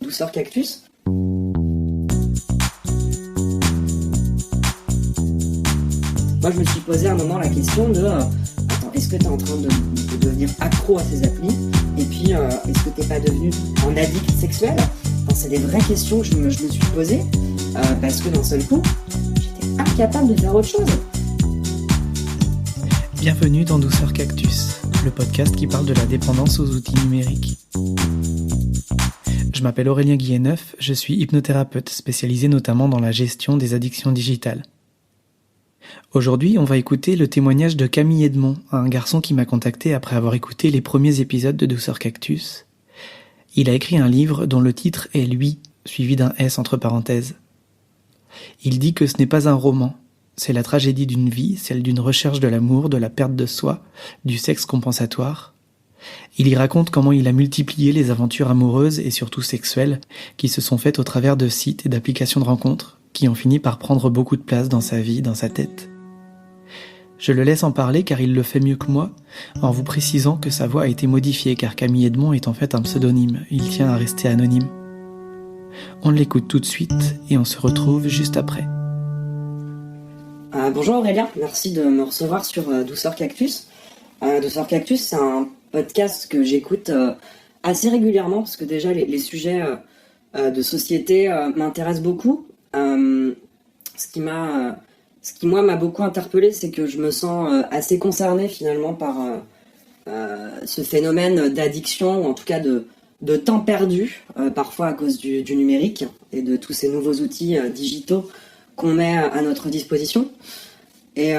Douceur Cactus. Moi, je me suis posé à un moment la question de attends, est-ce que tu es en train de devenir accro à ces applis? Et puis, est-ce que tu n'es pas devenu un addict sexuel? Enfin, c'est des vraies questions que je me suis posées parce que d'un seul coup, j'étais incapable de faire autre chose. Bienvenue dans Douceur Cactus, le podcast qui parle de la dépendance aux outils numériques. Je m'appelle Aurélien Guilleneuf, je suis hypnothérapeute spécialisé notamment dans la gestion des addictions digitales. Aujourd'hui, on va écouter le témoignage de Camille Edmond, un garçon qui m'a contacté après avoir écouté les premiers épisodes de Douceur Cactus. Il a écrit un livre dont le titre est « Lui », suivi d'un S entre parenthèses. Il dit que ce n'est pas un roman, c'est la tragédie d'une vie, celle d'une recherche de l'amour, de la perte de soi, du sexe compensatoire. Il y raconte comment il a multiplié les aventures amoureuses et surtout sexuelles qui se sont faites au travers de sites et d'applications de rencontres qui ont fini par prendre beaucoup de place dans sa vie, dans sa tête. Je le laisse en parler car il le fait mieux que moi, en vous précisant que sa voix a été modifiée car Camille Edmond est en fait un pseudonyme, il tient à rester anonyme. On l'écoute tout de suite et on se retrouve juste après. Bonjour Aurélien, merci de me recevoir sur Douceur Cactus. Douceur Cactus, c'est un podcast que j'écoute assez régulièrement parce que déjà les sujets de société m'intéressent beaucoup. Ce qui moi m'a beaucoup interpellée, c'est que je me sens assez concernée finalement par ce phénomène d'addiction, ou en tout cas de temps perdu, parfois à cause du numérique et de tous ces nouveaux outils digitaux qu'on met à notre disposition. Et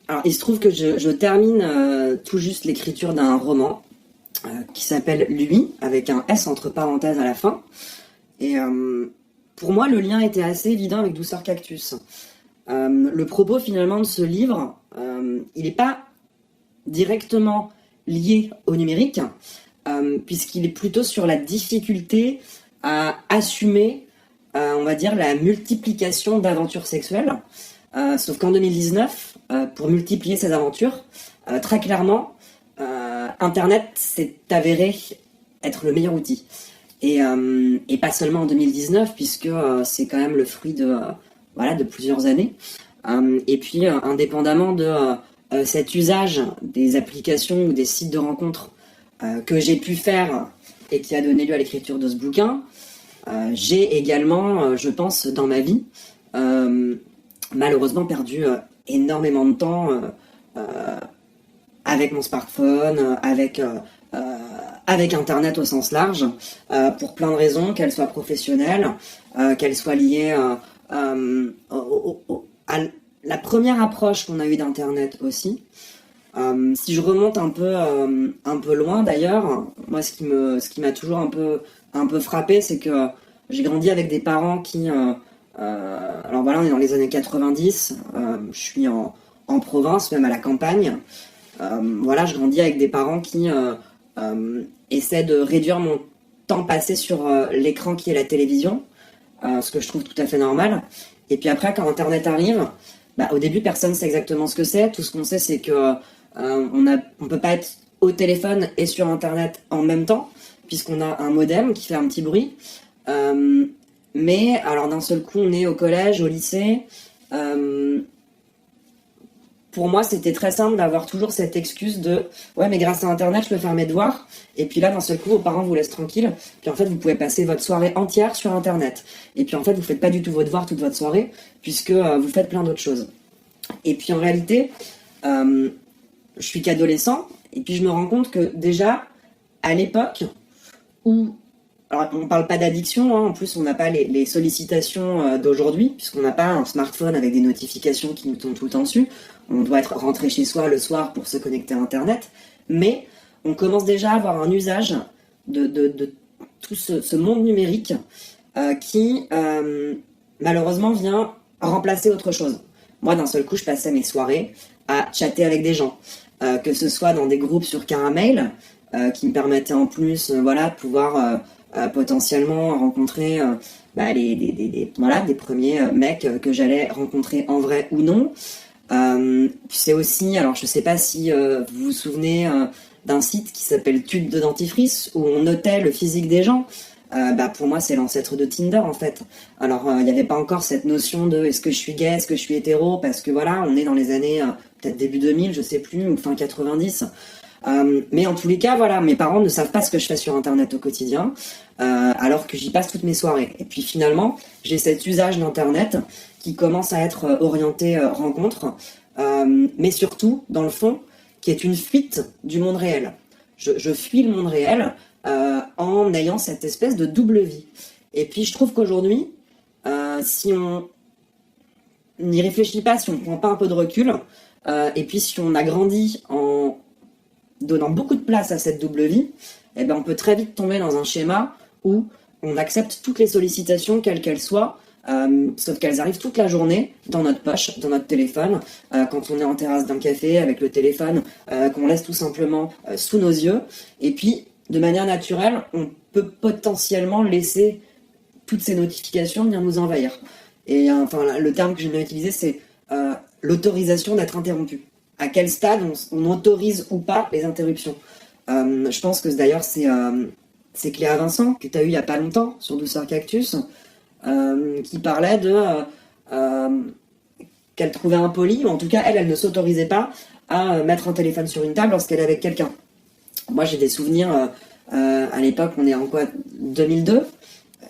alors il se trouve que je termine tout juste l'écriture d'un roman qui s'appelle « Lui », avec un S entre parenthèses à la fin. Et pour moi, le lien était assez évident avec Douceur Cactus. Le propos finalement de ce livre, il n'est pas directement lié au numérique, puisqu'il est plutôt sur la difficulté à assumer, on va dire, la multiplication d'aventures sexuelles. Sauf qu'en 2019, pour multiplier ces aventures, très clairement, Internet s'est avéré être le meilleur outil. Et pas seulement en 2019, puisque c'est quand même le fruit de plusieurs années. Et puis, indépendamment de cet usage des applications ou des sites de rencontres que j'ai pu faire et qui a donné lieu à l'écriture de ce bouquin, j'ai également, je pense, dans ma vie, malheureusement perdu énormément de temps avec mon smartphone, avec Internet au sens large, pour plein de raisons, qu'elles soient professionnelles, qu'elles soient liées à la première approche qu'on a eue d'Internet aussi. Si je remonte un peu loin d'ailleurs, moi ce qui m'a toujours un peu frappé, c'est que j'ai grandi avec des parents qui alors voilà, on est dans les années 90, je suis en province, même à la campagne. Je grandis avec des parents qui essaient de réduire mon temps passé sur l'écran qui est la télévision, ce que je trouve tout à fait normal. Et puis après, quand Internet arrive, au début, personne ne sait exactement ce que c'est. Tout ce qu'on sait, c'est que on peut pas être au téléphone et sur Internet en même temps, puisqu'on a un modem qui fait un petit bruit. Mais alors d'un seul coup, on est au collège, au lycée. Pour moi, c'était très simple d'avoir toujours cette excuse de « Ouais, mais grâce à Internet, je peux faire mes devoirs. » Et puis là, d'un seul coup, vos parents vous laissent tranquille. Puis en fait, vous pouvez passer votre soirée entière sur Internet. Et puis en fait, vous faites pas du tout vos devoirs toute votre soirée, puisque vous faites plein d'autres choses. Et puis en réalité, je suis qu'adolescent. Et puis je me rends compte que déjà, à l'époque où... Alors, on ne parle pas d'addiction, en plus on n'a pas les sollicitations d'aujourd'hui, puisqu'on n'a pas un smartphone avec des notifications qui nous tombent tout le temps dessus. On doit être rentré chez soi le soir pour se connecter à Internet, mais on commence déjà à avoir un usage de tout ce monde numérique qui malheureusement vient remplacer autre chose. Moi, d'un seul coup, je passais mes soirées à chatter avec des gens, que ce soit dans des groupes sur Caramel, qui me permettaient en plus de pouvoir... potentiellement rencontrer des premiers mecs que j'allais rencontrer en vrai ou non. C'est aussi, alors je sais pas si vous vous souvenez d'un site qui s'appelle Tube de dentifrice, où on notait le physique des gens. pour moi c'est l'ancêtre de Tinder en fait. Alors il n'y avait pas encore cette notion de est-ce que je suis gay, est-ce que je suis hétéro, parce que voilà, on est dans les années peut-être début 2000, je sais plus, ou fin 90. Mais en tous les cas, voilà, mes parents ne savent pas ce que je fais sur Internet au quotidien, alors que j'y passe toutes mes soirées. Et puis finalement, j'ai cet usage d'Internet qui commence à être orienté rencontre, mais surtout, dans le fond, qui est une fuite du monde réel. Je fuis le monde réel en ayant cette espèce de double vie. Et puis je trouve qu'aujourd'hui, si on n'y réfléchit pas, si on ne prend pas un peu de recul, et puis si on a grandi en donnant beaucoup de place à cette double vie, eh ben on peut très vite tomber dans un schéma où on accepte toutes les sollicitations, quelles qu'elles soient, sauf qu'elles arrivent toute la journée dans notre poche, dans notre téléphone, quand on est en terrasse d'un café avec le téléphone, qu'on laisse tout simplement sous nos yeux. Et puis, de manière naturelle, on peut potentiellement laisser toutes ces notifications venir nous envahir. Et enfin, le terme que j'aime bien utiliser, c'est l'autorisation d'être interrompu. À quel stade on autorise ou pas les interruptions. Je pense que d'ailleurs c'est Cléa Vincent que tu as eu il n'y a pas longtemps sur Douceur Cactus, qui parlait de qu'elle trouvait impoli, ou en tout cas elle ne s'autorisait pas à mettre un téléphone sur une table lorsqu'elle est avec quelqu'un. Moi j'ai des souvenirs, à l'époque on est en quoi, 2002,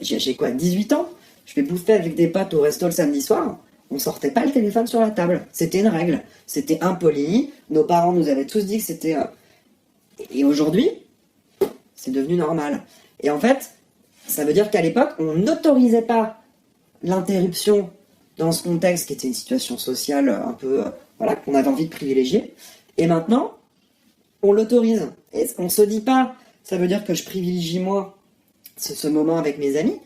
j'ai quoi, 18 ans, je vais bouffer avec des potes au resto le samedi soir. On sortait pas le téléphone sur la table. C'était une règle. C'était impoli. Nos parents nous avaient tous dit que c'était... Et aujourd'hui, c'est devenu normal. Et en fait, ça veut dire qu'à l'époque, on n'autorisait pas l'interruption dans ce contexte qui était une situation sociale un peu... voilà, qu'on avait envie de privilégier. Et maintenant, on l'autorise. Et on se dit pas, ça veut dire que je privilégie moi ce moment avec mes amis.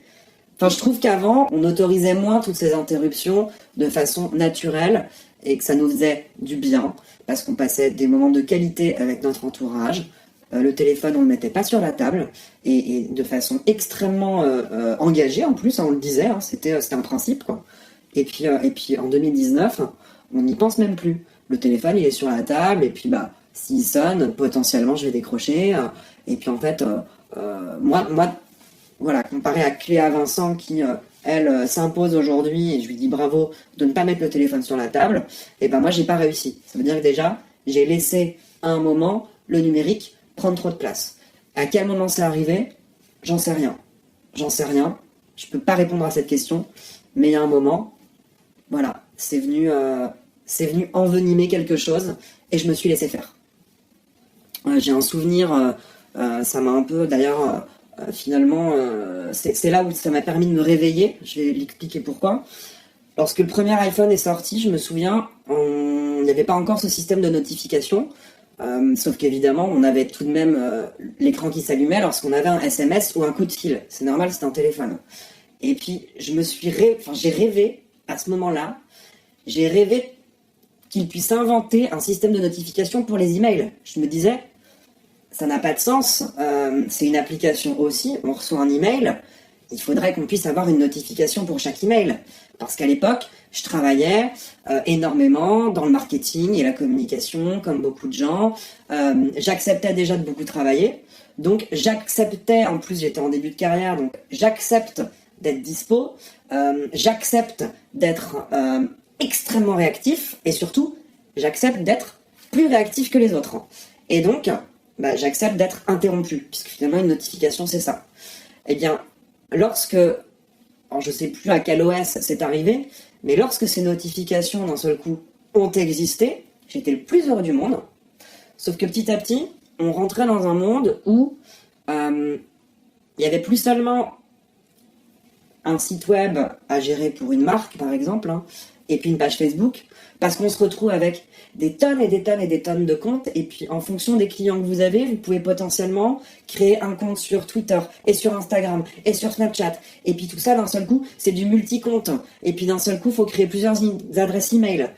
Enfin, je trouve qu'avant, on autorisait moins toutes ces interruptions de façon naturelle et que ça nous faisait du bien parce qu'on passait des moments de qualité avec notre entourage. Le téléphone, on ne le mettait pas sur la table et de façon extrêmement engagée en plus, on le disait, hein, c'était un principe, quoi. Et puis en 2019, on n'y pense même plus. Le téléphone, il est sur la table et puis s'il sonne, potentiellement, je vais décrocher. Et puis en fait, moi, voilà, comparé à Cléa Vincent qui, elle, s'impose aujourd'hui, et je lui dis bravo de ne pas mettre le téléphone sur la table, et ben moi j'ai pas réussi. Ça veut dire que déjà, j'ai laissé à un moment le numérique prendre trop de place. À quel moment c'est arrivé ? J'en sais rien. Je peux pas répondre à cette question, mais il y a un moment, voilà, c'est venu envenimer quelque chose, et je me suis laissé faire. J'ai un souvenir, ça m'a un peu, d'ailleurs... finalement, c'est là où ça m'a permis de me réveiller. Je vais l'expliquer pourquoi. Lorsque le premier iPhone est sorti, je me souviens, il n'y avait pas encore ce système de notification, sauf qu'évidemment, on avait tout de même l'écran qui s'allumait lorsqu'on avait un SMS ou un coup de fil. C'est normal, c'était un téléphone. Et puis, j'ai rêvé, à ce moment-là, j'ai rêvé qu'il puisse inventer un système de notification pour les emails. Je me disais... ça n'a pas de sens, c'est une application aussi, on reçoit un email, il faudrait qu'on puisse avoir une notification pour chaque email. Parce qu'à l'époque, je travaillais énormément dans le marketing et la communication, comme beaucoup de gens. J'acceptais déjà de beaucoup travailler, donc j'acceptais, en plus j'étais en début de carrière, donc j'accepte d'être dispo, j'accepte d'être extrêmement réactif, et surtout, j'accepte d'être plus réactif que les autres. Et donc... j'accepte d'être interrompu, puisque finalement une notification c'est ça. Eh bien, lorsque, alors je sais plus à quel OS c'est arrivé, mais lorsque ces notifications d'un seul coup ont existé, j'étais le plus heureux du monde, sauf que petit à petit, on rentrait dans un monde où il y avait plus seulement un site web à gérer pour une marque par exemple, et puis une page Facebook, parce qu'on se retrouve avec des tonnes et des tonnes et des tonnes de comptes, et puis en fonction des clients que vous avez, vous pouvez potentiellement créer un compte sur Twitter, et sur Instagram, et sur Snapchat, et puis tout ça d'un seul coup, c'est du multi-compte, et puis d'un seul coup, faut créer plusieurs adresses email,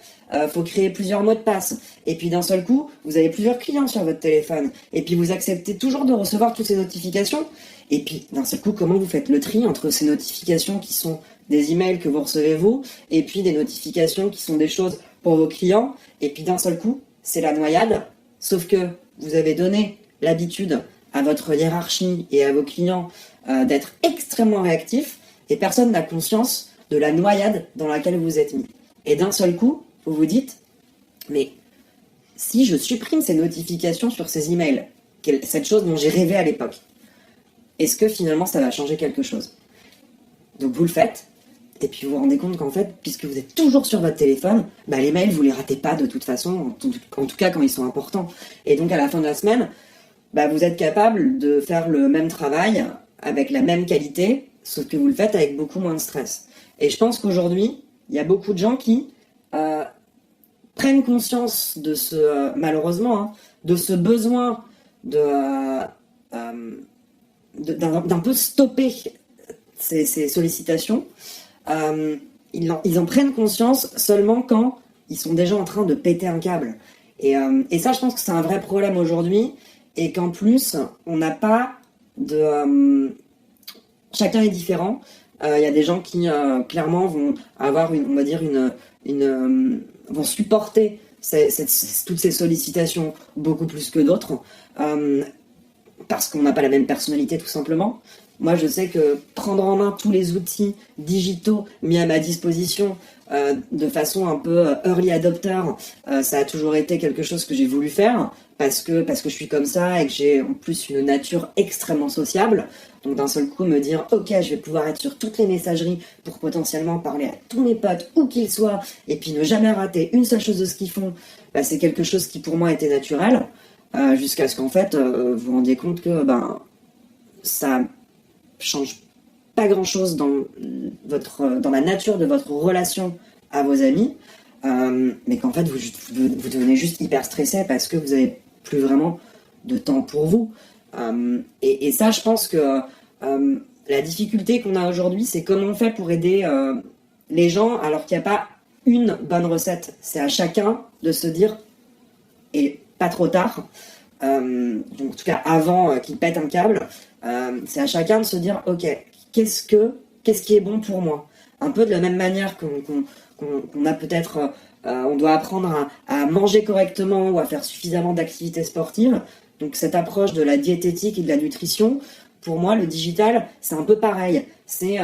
faut créer plusieurs mots de passe, et puis d'un seul coup, vous avez plusieurs clients sur votre téléphone, et puis vous acceptez toujours de recevoir toutes ces notifications, et puis d'un seul coup, comment vous faites le tri entre ces notifications qui sont des emails que vous recevez vous, et puis des notifications qui sont des choses pour vos clients, et puis d'un seul coup, c'est la noyade, sauf que vous avez donné l'habitude à votre hiérarchie et à vos clients d'être extrêmement réactifs, et personne n'a conscience de la noyade dans laquelle vous êtes mis. Et d'un seul coup, vous vous dites, mais si je supprime ces notifications sur ces emails, cette chose dont j'ai rêvé à l'époque, est-ce que finalement ça va changer quelque chose? Donc vous le faites, et puis vous vous rendez compte qu'en fait, puisque vous êtes toujours sur votre téléphone, les mails, vous les ratez pas de toute façon, en tout cas quand ils sont importants. Et donc à la fin de la semaine, vous êtes capable de faire le même travail avec la même qualité, sauf que vous le faites avec beaucoup moins de stress. Et je pense qu'aujourd'hui, il y a beaucoup de gens qui prennent conscience de ce, malheureusement, de ce besoin d'un peu stopper ces sollicitations. Ils en prennent conscience seulement quand ils sont déjà en train de péter un câble. Et ça, je pense que c'est un vrai problème aujourd'hui, et qu'en plus, on n'a pas de... chacun est différent. Il y a des gens qui, clairement, vont avoir, vont supporter toutes ces sollicitations beaucoup plus que d'autres, parce qu'on n'a pas la même personnalité, tout simplement. Moi, je sais que prendre en main tous les outils digitaux mis à ma disposition de façon un peu early adopter, ça a toujours été quelque chose que j'ai voulu faire, parce que je suis comme ça et que j'ai en plus une nature extrêmement sociable. Donc d'un seul coup me dire ok, je vais pouvoir être sur toutes les messageries pour potentiellement parler à tous mes potes où qu'ils soient, et puis ne jamais rater une seule chose de ce qu'ils font, c'est quelque chose qui pour moi était naturel, jusqu'à ce qu'en fait vous vous rendiez compte que ça change pas grand chose dans la nature de votre relation à vos amis, mais qu'en fait vous devenez juste hyper stressé parce que vous avez plus vraiment de temps pour vous. Et ça, je pense que la difficulté qu'on a aujourd'hui, c'est comment on fait pour aider les gens, alors qu'il n'y a pas une bonne recette. C'est à chacun de se dire, et pas trop tard, donc en tout cas avant qu'il pète un câble, c'est à chacun de se dire ok, qu'est-ce qui est bon pour moi, un peu de la même manière qu'on a peut-être on doit apprendre à manger correctement ou à faire suffisamment d'activités sportives. Donc cette approche de la diététique et de la nutrition, pour moi le digital c'est un peu pareil, c'est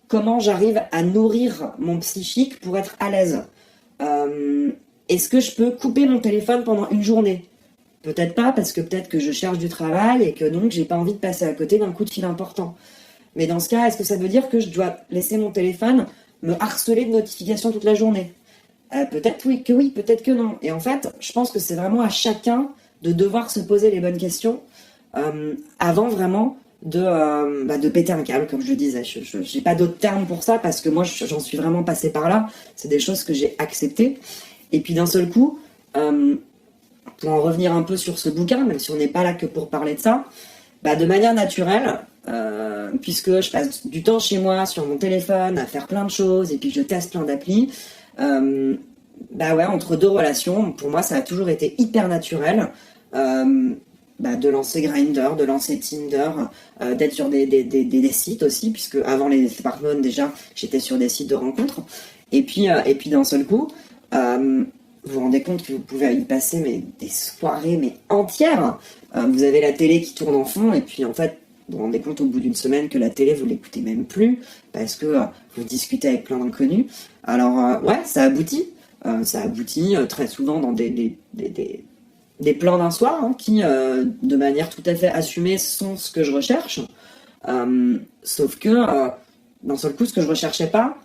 comment j'arrive à nourrir mon psychique pour être à l'aise. Est-ce que je peux couper mon téléphone pendant une journée? Peut-être pas, parce que peut-être que je cherche du travail et que donc j'ai pas envie de passer à côté d'un coup de fil important. Mais dans ce cas, est-ce que ça veut dire que je dois laisser mon téléphone me harceler de notifications toute la journée? Peut-être oui, peut-être que non. Et en fait, je pense que c'est vraiment à chacun de devoir se poser les bonnes questions avant vraiment de péter un câble, comme je le disais. Je n'ai pas d'autres termes pour ça, parce que moi, j'en suis vraiment passée par là. C'est des choses que j'ai acceptées. Et puis d'un seul coup, pour en revenir un peu sur ce bouquin, même si on n'est pas là que pour parler de ça, de manière naturelle, puisque je passe du temps chez moi sur mon téléphone à faire plein de choses, et puis je teste plein d'applis, entre deux relations, pour moi ça a toujours été hyper naturel de lancer Grindr, de lancer Tinder, d'être sur des sites aussi, puisque avant les smartphones déjà j'étais sur des sites de rencontres, et puis d'un seul coup vous vous rendez compte que vous pouvez y passer des soirées entières. Vous avez la télé qui tourne en fond, et puis en fait vous vous rendez compte au bout d'une semaine que la télé vous l'écoutez même plus, parce que vous discutez avec plein d'inconnus. Alors ça aboutit très souvent dans des plans d'un soir, qui de manière tout à fait assumée sont ce que je recherche, sauf que d'un seul coup ce que je recherchais pas,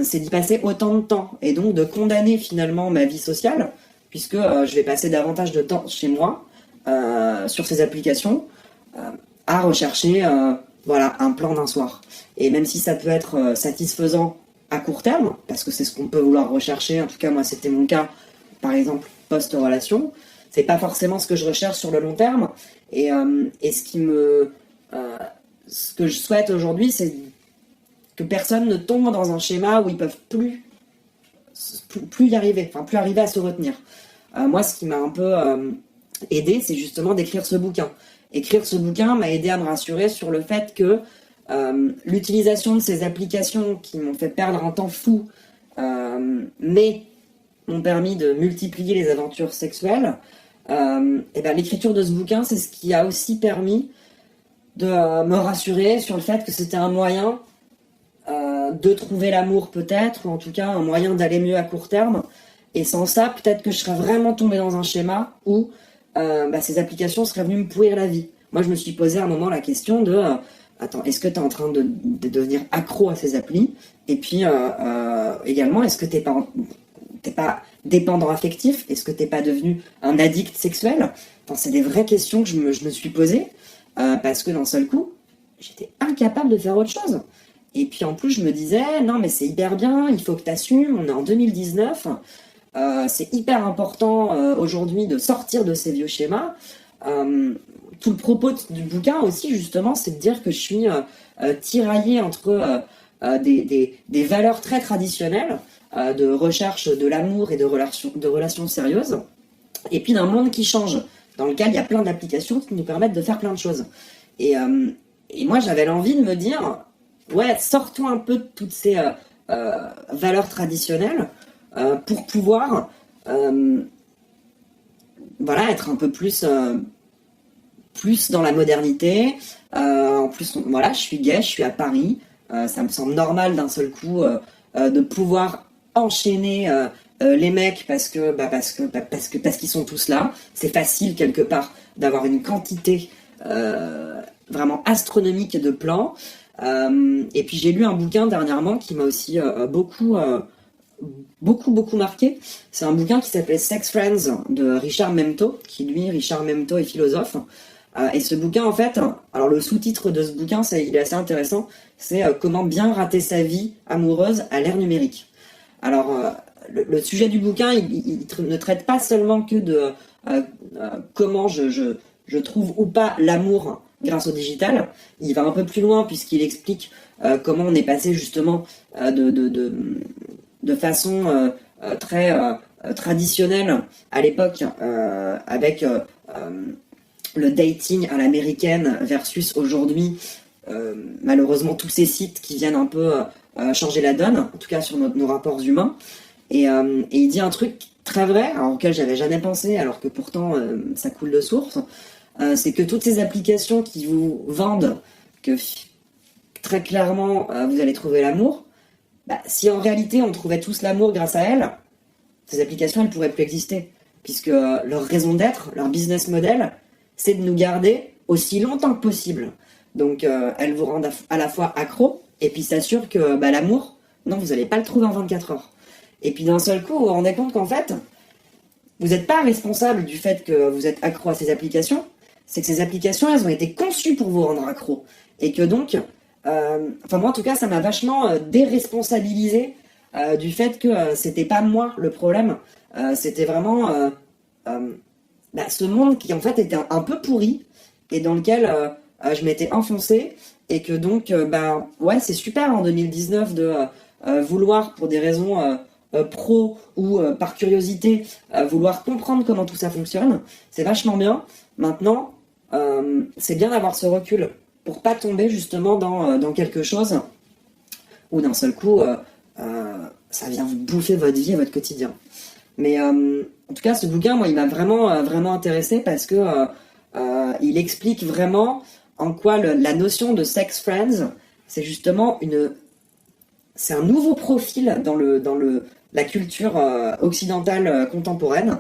c'est d'y passer autant de temps, et donc de condamner finalement ma vie sociale, puisque je vais passer davantage de temps chez moi sur ces applications à rechercher un plan d'un soir. Et même si ça peut être satisfaisant à court terme, parce que c'est ce qu'on peut vouloir rechercher, en tout cas moi c'était mon cas, par exemple post-relation, c'est pas forcément ce que je recherche sur le long terme, et ce que je souhaite aujourd'hui, c'est que personne ne tombe dans un schéma où ils peuvent plus y arriver, plus arriver à se retenir. Moi, ce qui m'a un peu aidé, c'est justement d'écrire ce bouquin. Écrire ce bouquin m'a aidé à me rassurer sur le fait que l'utilisation de ces applications qui m'ont fait perdre un temps fou, mais m'ont permis de multiplier les aventures sexuelles, Et ben l'écriture de ce bouquin, c'est ce qui a aussi permis de me rassurer sur le fait que c'était un moyen de trouver l'amour peut-être, ou en tout cas un moyen d'aller mieux à court terme. Et sans ça, peut-être que je serais vraiment tombée dans un schéma où ces applications seraient venues me pourrir la vie. Moi, je me suis posé à un moment la question de attends, est-ce que tu es en train de devenir accro à ces applis? Et puis également, est-ce que t'es pas dépendant affectif? Est-ce que t'es pas devenu un addict sexuel? Enfin, c'est des vraies questions que je me suis posées parce que d'un seul coup, j'étais incapable de faire autre chose. Et puis en plus, je me disais, non mais c'est hyper bien, il faut que tu assumes, on est en 2019, c'est hyper important aujourd'hui de sortir de ces vieux schémas. Tout le propos du bouquin aussi, justement, c'est de dire que je suis tiraillée entre des valeurs très traditionnelles, de recherche de l'amour et de relations sérieuses, et puis d'un monde qui change, dans lequel il y a plein d'applications qui nous permettent de faire plein de choses. Et moi, j'avais l'envie de me dire, ouais, sortons un peu de toutes ces valeurs traditionnelles pour pouvoir être un peu plus dans la modernité. En plus, voilà, je suis gay, je suis à Paris. Ça me semble normal d'un seul coup de pouvoir enchaîner les mecs parce qu'ils sont tous là. C'est facile quelque part d'avoir une quantité vraiment astronomique de plans. Et puis j'ai lu un bouquin dernièrement qui m'a aussi beaucoup marqué. C'est un bouquin qui s'appelait Sex Friends de Richard Memto, Richard Memto est philosophe. Et ce bouquin, en fait, alors le sous-titre de ce bouquin, il est assez intéressant, c'est comment bien rater sa vie amoureuse à l'ère numérique. Alors, le sujet du bouquin, il ne traite pas seulement que de comment je trouve ou pas l'amour grâce au digital. Il va un peu plus loin puisqu'il explique comment on est passé justement de façon très traditionnelle à l'époque avec le dating à l'américaine versus aujourd'hui malheureusement tous ces sites qui viennent un peu changer la donne, en tout cas sur nos rapports humains. Et il dit un truc très vrai, auquel j'avais jamais pensé alors que pourtant ça coule de source. C'est que toutes ces applications qui vous vendent que très clairement vous allez trouver l'amour, si en réalité on trouvait tous l'amour grâce à elles, ces applications elles pourraient plus exister, puisque leur raison d'être, leur business model, c'est de nous garder aussi longtemps que possible. Donc elles vous rendent à la fois accro, et puis s'assurent que l'amour, non, vous n'allez pas le trouver en 24 heures. Et puis d'un seul coup, vous vous rendez compte qu'en fait, vous n'êtes pas responsable du fait que vous êtes accro à ces applications, c'est que ces applications, elles ont été conçues pour vous rendre accro. Et que donc, moi en tout cas, ça m'a vachement déresponsabilisé du fait que c'était pas moi le problème, c'était vraiment ce monde qui en fait était un peu pourri et dans lequel je m'étais enfoncée et que donc, c'est super en 2019 de vouloir pour des raisons pro ou par curiosité vouloir comprendre comment tout ça fonctionne, c'est vachement bien. Maintenant, c'est bien d'avoir ce recul pour pas tomber justement dans quelque chose où d'un seul coup ça vient vous bouffer votre vie et votre quotidien. Mais en tout cas, ce bouquin, moi, il m'a vraiment intéressé parce que il explique vraiment en quoi la notion de sex friends, c'est justement c'est un nouveau profil dans la culture occidentale contemporaine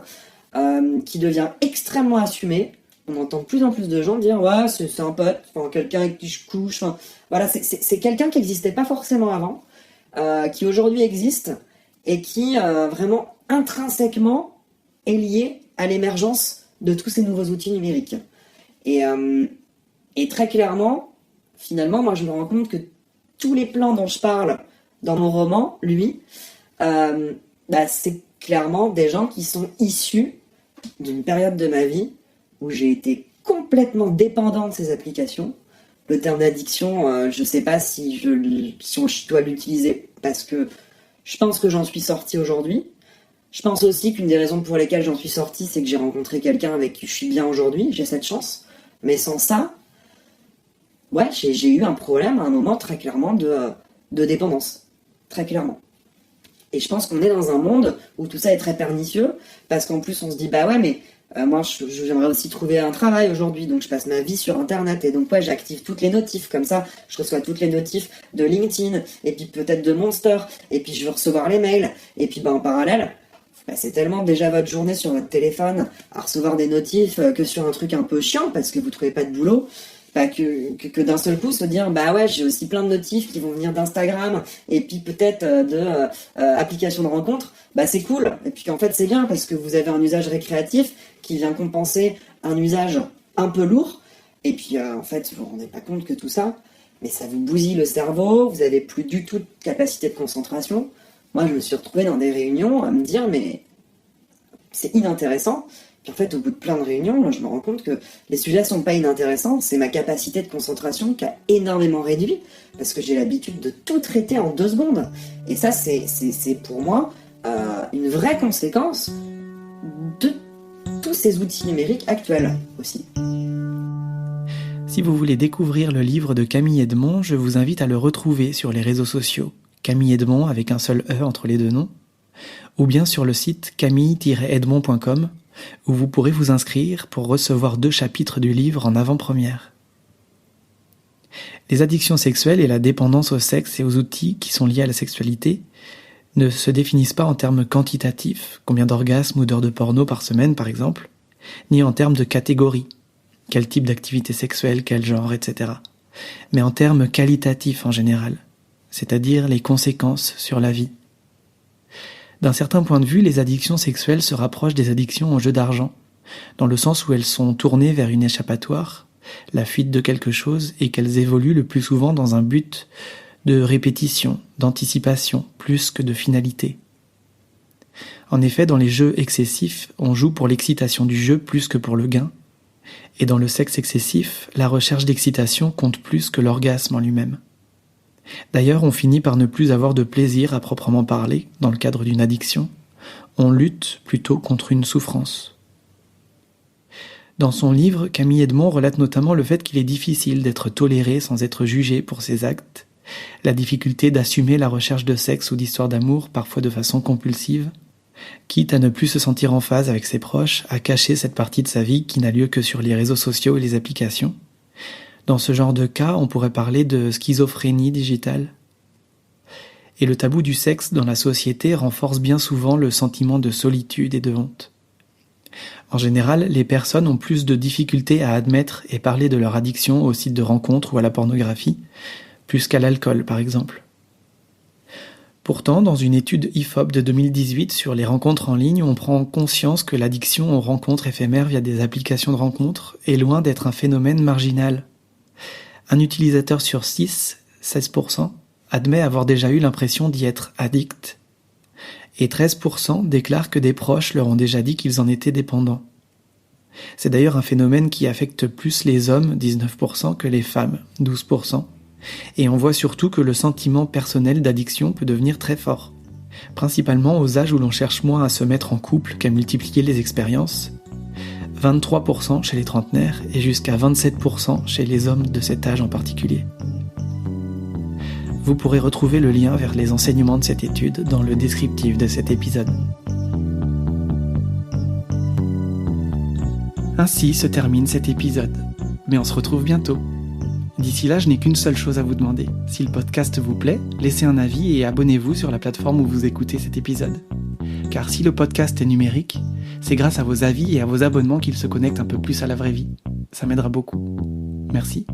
qui devient extrêmement assumé. On entend de plus en plus de gens dire ouais, c'est un pote, quelqu'un avec qui je couche. Voilà, c'est quelqu'un qui n'existait pas forcément avant, qui aujourd'hui existe et qui vraiment intrinsèquement est lié à l'émergence de tous ces nouveaux outils numériques. Et très clairement, finalement, moi je me rends compte que tous les plans dont je parle dans mon roman, c'est clairement des gens qui sont issus d'une période de ma vie où j'ai été complètement dépendant de ces applications. Le terme d'addiction, je ne sais pas si je dois l'utiliser parce que je pense que j'en suis sortie aujourd'hui. Je pense aussi qu'une des raisons pour lesquelles j'en suis sortie, c'est que j'ai rencontré quelqu'un avec qui je suis bien aujourd'hui, j'ai cette chance. Mais sans ça, j'ai eu un problème à un moment très clairement de dépendance. Très clairement. Et je pense qu'on est dans un monde où tout ça est très pernicieux, parce qu'en plus on se dit, mais Moi, j'aimerais aussi trouver un travail aujourd'hui, donc je passe ma vie sur Internet. Et donc, ouais, j'active toutes les notifs. Comme ça, je reçois toutes les notifs de LinkedIn, et puis peut-être de Monster, et puis je veux recevoir les mails. Et puis, en parallèle, c'est tellement déjà votre journée sur votre téléphone à recevoir des notifs que sur un truc un peu chiant, parce que vous trouvez pas de boulot. Que d'un seul coup se dire ouais, j'ai aussi plein de notifs qui vont venir d'Instagram et puis peut-être applications de rencontres, c'est cool, et puis qu'en fait c'est bien parce que vous avez un usage récréatif qui vient compenser un usage un peu lourd, et puis en fait vous vous rendez pas compte que tout ça, mais ça vous bousille le cerveau, vous avez plus du tout de capacité de concentration. Moi je me suis retrouvé dans des réunions à me dire mais c'est inintéressant. Puis en fait, au bout de plein de réunions, je me rends compte que les sujets sont pas inintéressants, c'est ma capacité de concentration qui a énormément réduit, parce que j'ai l'habitude de tout traiter en 2 secondes. Et ça, c'est pour moi une vraie conséquence de tous ces outils numériques actuels aussi. Si vous voulez découvrir le livre de Camille Edmond, je vous invite à le retrouver sur les réseaux sociaux, Camille Edmond avec un seul E entre les 2 noms, ou bien sur le site camille-edmond.com, où vous pourrez vous inscrire pour recevoir 2 chapitres du livre en avant-première. Les addictions sexuelles et la dépendance au sexe et aux outils qui sont liés à la sexualité ne se définissent pas en termes quantitatifs, combien d'orgasmes ou d'heures de porno par semaine par exemple, ni en termes de catégories, quel type d'activité sexuelle, quel genre, etc., mais en termes qualitatifs en général, c'est-à-dire les conséquences sur la vie. D'un certain point de vue, les addictions sexuelles se rapprochent des addictions au jeu d'argent, dans le sens où elles sont tournées vers une échappatoire, la fuite de quelque chose, et qu'elles évoluent le plus souvent dans un but de répétition, d'anticipation, plus que de finalité. En effet, dans les jeux excessifs, on joue pour l'excitation du jeu plus que pour le gain, et dans le sexe excessif, la recherche d'excitation compte plus que l'orgasme en lui-même. D'ailleurs, on finit par ne plus avoir de plaisir à proprement parler, dans le cadre d'une addiction. On lutte plutôt contre une souffrance. Dans son livre, Camille Edmond relate notamment le fait qu'il est difficile d'être toléré sans être jugé pour ses actes, la difficulté d'assumer la recherche de sexe ou d'histoire d'amour, parfois de façon compulsive, quitte à ne plus se sentir en phase avec ses proches, à cacher cette partie de sa vie qui n'a lieu que sur les réseaux sociaux et les applications. Dans ce genre de cas, on pourrait parler de schizophrénie digitale. Et le tabou du sexe dans la société renforce bien souvent le sentiment de solitude et de honte. En général, les personnes ont plus de difficultés à admettre et parler de leur addiction aux sites de rencontres ou à la pornographie, plus qu'à l'alcool par exemple. Pourtant, dans une étude IFOP de 2018 sur les rencontres en ligne, on prend conscience que l'addiction aux rencontres éphémères via des applications de rencontres est loin d'être un phénomène marginal. Un utilisateur sur 6, 16%, admet avoir déjà eu l'impression d'y être addict, et 13% déclarent que des proches leur ont déjà dit qu'ils en étaient dépendants. C'est d'ailleurs un phénomène qui affecte plus les hommes, 19%, que les femmes, 12%, et on voit surtout que le sentiment personnel d'addiction peut devenir très fort, principalement aux âges où l'on cherche moins à se mettre en couple qu'à multiplier les expériences, 23% chez les trentenaires et jusqu'à 27% chez les hommes de cet âge en particulier. Vous pourrez retrouver le lien vers les enseignements de cette étude dans le descriptif de cet épisode. Ainsi se termine cet épisode, mais on se retrouve bientôt. D'ici là, je n'ai qu'une seule chose à vous demander. Si le podcast vous plaît, laissez un avis et abonnez-vous sur la plateforme où vous écoutez cet épisode. Car si le podcast est numérique, c'est grâce à vos avis et à vos abonnements qu'il se connecte un peu plus à la vraie vie. Ça m'aidera beaucoup. Merci.